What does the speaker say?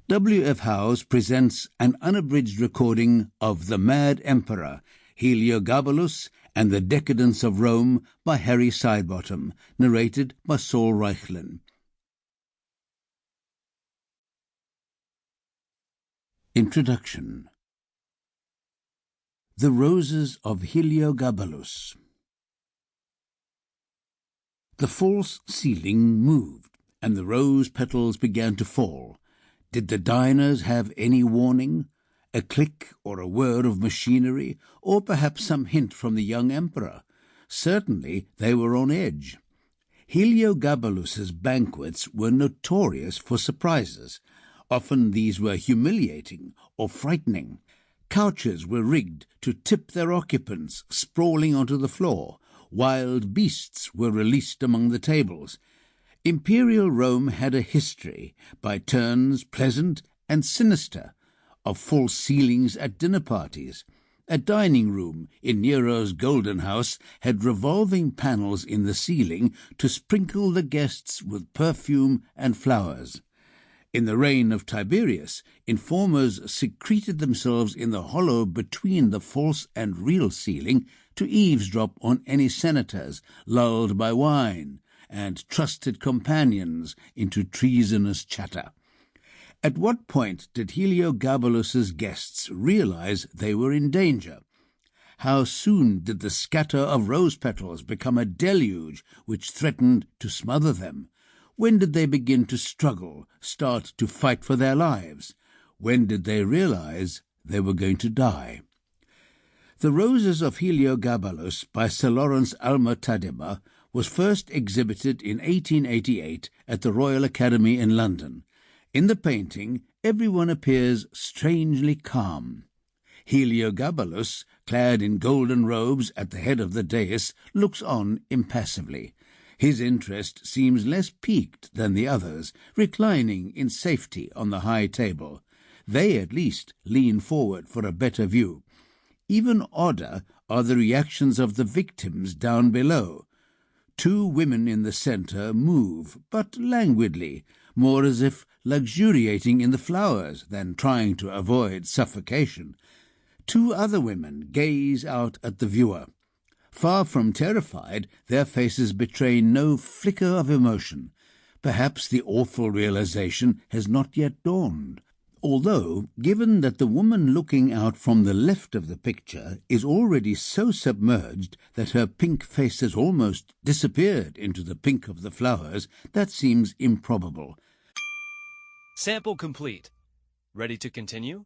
W.F. Howes presents an unabridged recording of The Mad Emperor, Heliogabalus, and the Decadence of Rome by Harry Sidebottom, narrated by Saul Reichlin. Introduction. The Roses of Heliogabalus. The false ceiling moved, and the rose petals began to fall. Did the diners have any warning? A click or a word of machinery, or perhaps some hint from the young emperor? Certainly they were on edge. Heliogabalus's banquets were notorious for surprises. Often these were humiliating or frightening. Couches were rigged to tip their occupants, sprawling onto the floor. Wild beasts were released among the tables. Imperial Rome had a history, by turns pleasant and sinister, of false ceilings at dinner parties. A dining room in Nero's Golden House had revolving panels in the ceiling to sprinkle the guests with perfume and flowers. In the reign of Tiberius, informers secreted themselves in the hollow between the false and real ceiling to eavesdrop on any senators, lulled by wine, and trusted companions into treasonous chatter. At what point did Heliogabalus's guests realize they were in danger? How soon did the scatter of rose petals become a deluge which threatened to smother them? When did they begin to struggle, start to fight for their lives? When did they realize they were going to die? The Roses of Heliogabalus by Sir Lawrence Alma-Tadema was first exhibited in 1888 at the Royal Academy in London. In the painting, everyone appears strangely calm. Heliogabalus, clad in golden robes at the head of the dais, looks on impassively. His interest seems less piqued than the others, reclining in safety on the high table. They at least lean forward for a better view. Even odder are the reactions of the victims down below. Two women in the centre move, but languidly, more as if luxuriating in the flowers than trying to avoid suffocation. Two other women gaze out at the viewer. Far from terrified, their faces betray no flicker of emotion. Perhaps the awful realization has not yet dawned. Although, given that the woman looking out from the left of the picture is already so submerged that her pink face has almost disappeared into the pink of the flowers, that seems improbable. Sample complete. Ready to continue?